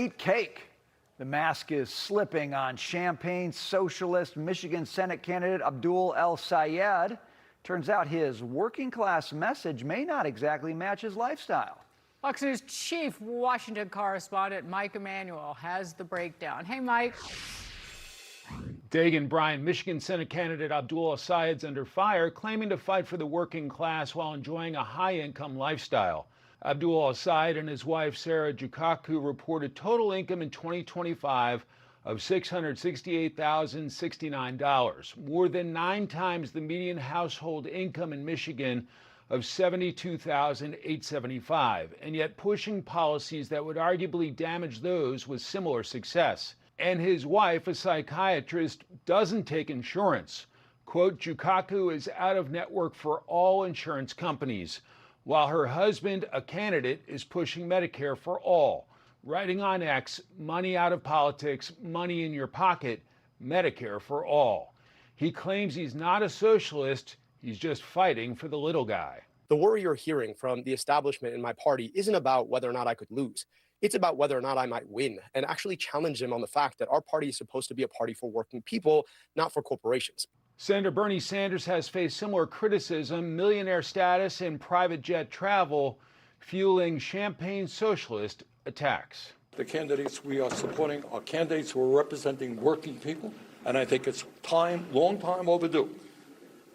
Eat cake. The mask is slipping on Champaign socialist Michigan Senate candidate Abdul El-Sayed. Turns out his working class message may not exactly match his lifestyle. Fox News chief Washington correspondent Mike Emanuel has the breakdown. Hey, Mike. Dagan, Brian, Michigan Senate candidate Abdul El-Sayed's under fire, claiming to fight for the working class while enjoying a high-income lifestyle. Abdul El-Sayed and his wife Sarah Jukaku reported total income in 2025 of $668,069, more than 9 times the median household income in Michigan of $72,875, and yet pushing policies that would arguably damage those with similar success. And his wife, a psychiatrist, doesn't take insurance. Quote, Jukaku is out of network for all insurance companies, while her husband, a candidate, is pushing Medicare for all. Writing on X, money out of politics, money in your pocket, Medicare for all. He claims he's not a socialist, he's just fighting for the little guy. The worry you're hearing from the establishment in my party isn't about whether or not I could lose. It's about whether or not I might win, and actually challenge him on the fact that our party is supposed to be a party for working people, not for corporations. Senator Bernie Sanders has faced similar criticism, millionaire status and private jet travel, fueling Champaign socialist attacks. The candidates we are supporting are candidates who are representing working people, and I think it's long time overdue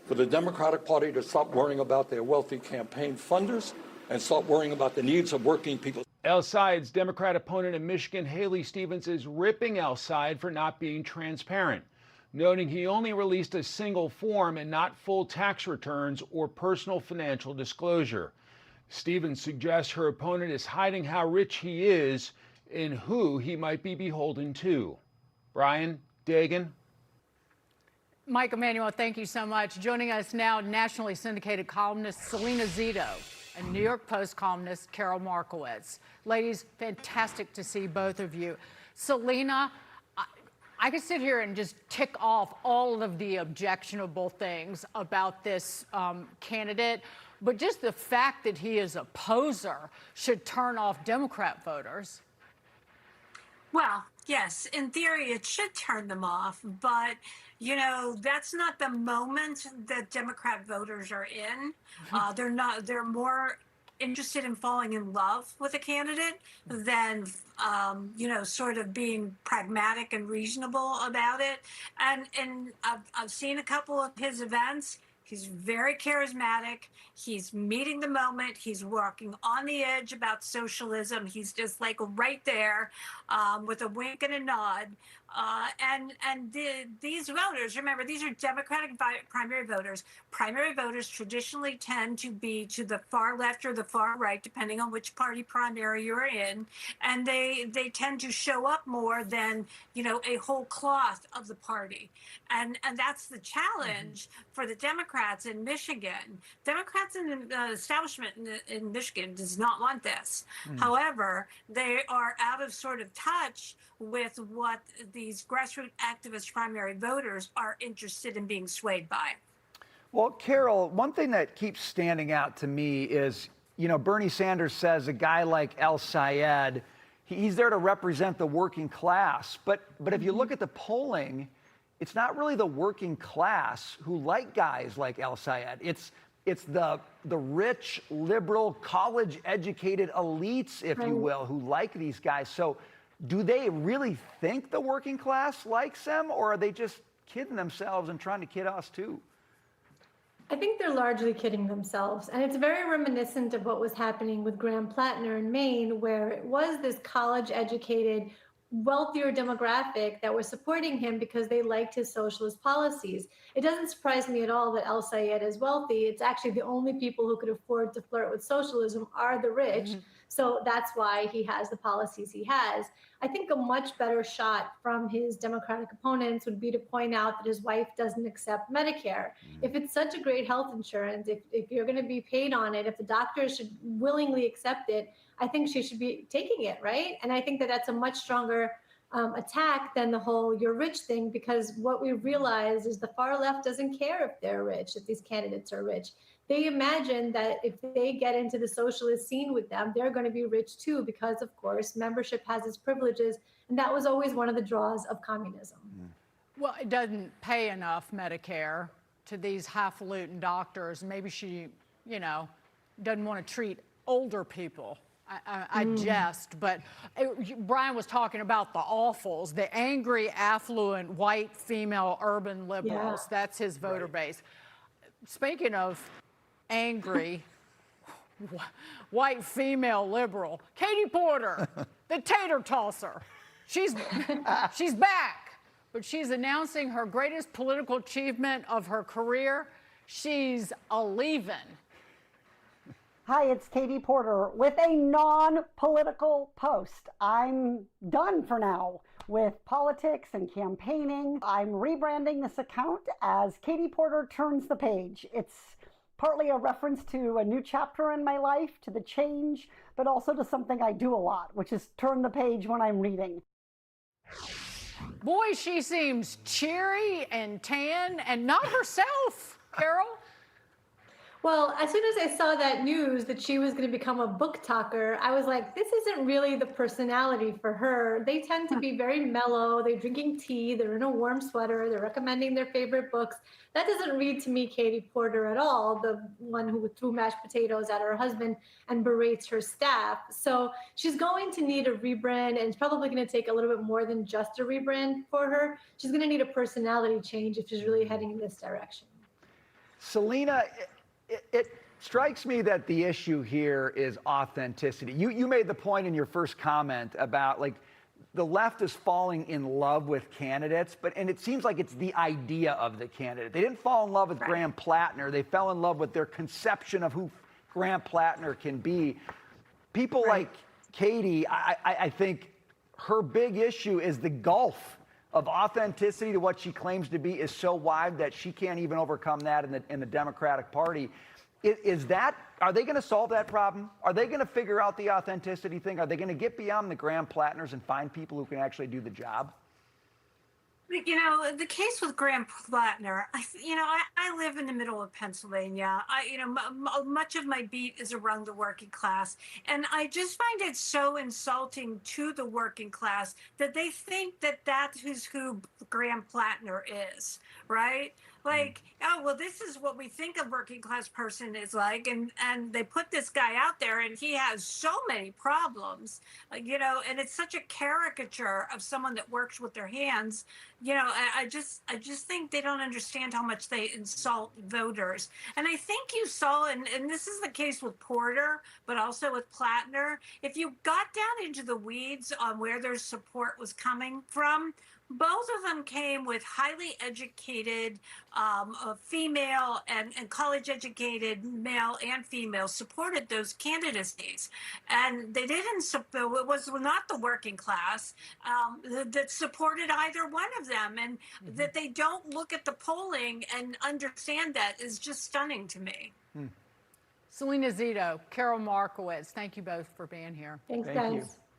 for the Democratic Party to stop worrying about their wealthy campaign funders and start worrying about the needs of working people. El-Sayed's Democrat opponent in Michigan, Haley Stevens, is ripping El-Sayed for not being transparent, noting he only released a single form and not full tax returns or personal financial disclosure. Stevens suggests her opponent is hiding how rich he is and who he might be beholden to. Brian, Dagan. Mike Emanuel, thank you so much. Joining us now, nationally syndicated columnist Salena Zito and New York Post columnist Karol Markowicz. Ladies, fantastic to see both of you. Salena, I could sit here and just tick off all of the objectionable things about this candidate, but just the fact that he is a poser should turn off Democrat voters. Well, yes, in theory, it should turn them off, but, you know, that's not the moment that Democrat voters are in. They're more interested in falling in love with a candidate than, you know, sort of being pragmatic and reasonable about it. And I've seen a couple of his events. He's very charismatic. He's meeting the moment. He's walking on the edge about socialism. He's just like right there with a wink and a nod. These voters, remember, these are Democratic primary voters. Primary voters traditionally tend to be to the far left or the far right, depending on which party primary you're in. And they tend to show up more than, you know, a whole cloth of the party. And that's the challenge for the Democrats in Michigan. Democrats in the establishment in Michigan does not want this. However, they are out of sort of touch with what these grassroots activist primary voters are interested in being swayed by. Well, Karol, one thing that keeps standing out to me is, you know, Bernie Sanders says a guy like El-Sayed, he's there to represent the working class. But if you look at the polling, it's not really the working class who like guys like El-Sayed. It's the rich, liberal, college-educated elites, if you will, who like these guys. So do they really think the working class likes them, or are they just kidding themselves and trying to kid us too? I think they're largely kidding themselves. And it's very reminiscent of what was happening with Graham Plattner in Maine, where it was this college-educated, wealthier demographic that was supporting him because they liked his socialist policies. It doesn't surprise me at all that El-Sayed is wealthy. It's actually the only people who could afford to flirt with socialism are the rich. So that's why he has the policies he has. I think a much better shot from his Democratic opponents would be to point out that his wife doesn't accept Medicare. If it's such a great health insurance, if you're going to be paid on it, if the doctors should willingly accept it, I think she should be taking it, right? And I think that that's a much stronger attack than the whole "you're rich" thing, because what we realize is the far left doesn't care if they're rich, if these candidates are rich. they imagine that if they get into the socialist scene with them, they're going to be rich too, because of course membership has its privileges, and that was always one of the draws of communism. Well, it doesn't pay enough Medicare to these highfalutin doctors. Maybe she, doesn't want to treat older people. I jest, but Brian was talking about the awfuls, the angry, affluent, white, female, urban liberals. Yeah. That's his voter base. Speaking of angry, white, female, liberal, Katie Porter, the tater tosser. She's back, but she's announcing her greatest political achievement of her career. She's a-leaving. Hi, it's Katie Porter with a non-political post. I'm done for now with politics and campaigning. I'm rebranding this account as Katie Porter Turns the Page. It's partly a reference to a new chapter in my life, to the change, but also to something I do a lot, which is turn the page when I'm reading. Boy, she seems cheery and tan and not herself, Carol. Well, as soon as I saw that news that she was going to become a book talker, I was like, this isn't really the personality for her. They tend to be very mellow. They're drinking tea. They're in a warm sweater. They're recommending their favorite books. That doesn't read to me Katie Porter at all, the one who threw mashed potatoes at her husband and berates her staff. So she's going to need a rebrand, and it's probably going to take a little bit more than just a rebrand for her. She's going to need a personality change if she's really heading in this direction. Salena, it strikes me that the issue here is authenticity. You made the point in your first comment about the left is falling in love with candidates, and it seems like it's the idea of the candidate. They didn't fall in love with Graham Plattner. They fell in love with their conception of who Graham Plattner can be. People like Katie, I think her big issue is the gulf of authenticity to what she claims to be is so wide that she can't even overcome that in the Democratic Party. Are they going to solve that problem? Are they going to figure out the authenticity thing? Are they going to get beyond the Graham Plattners and find people who can actually do the job? The case with Graham Plattner, I live in the middle of Pennsylvania. Much of my beat is around the working class. And I just find it so insulting to the working class that they think that is who Graham Plattner is, right? This is what we think a working class person is like, and they put this guy out there, and he has so many problems, and it's such a caricature of someone that works with their hands. I just think they don't understand how much they insult voters. And I think you saw, and this is the case with Porter, but also with Plattner, if you got down into the weeds on where their support was coming from, both of them came with highly educated female and college-educated male and female supported those candidacies. And they didn't, it was not the working class that supported either one of them. And that they don't look at the polling and understand that is just stunning to me. Salena Zito, Karol Markowicz, thank you both for being here. Thanks, Thank guys. you.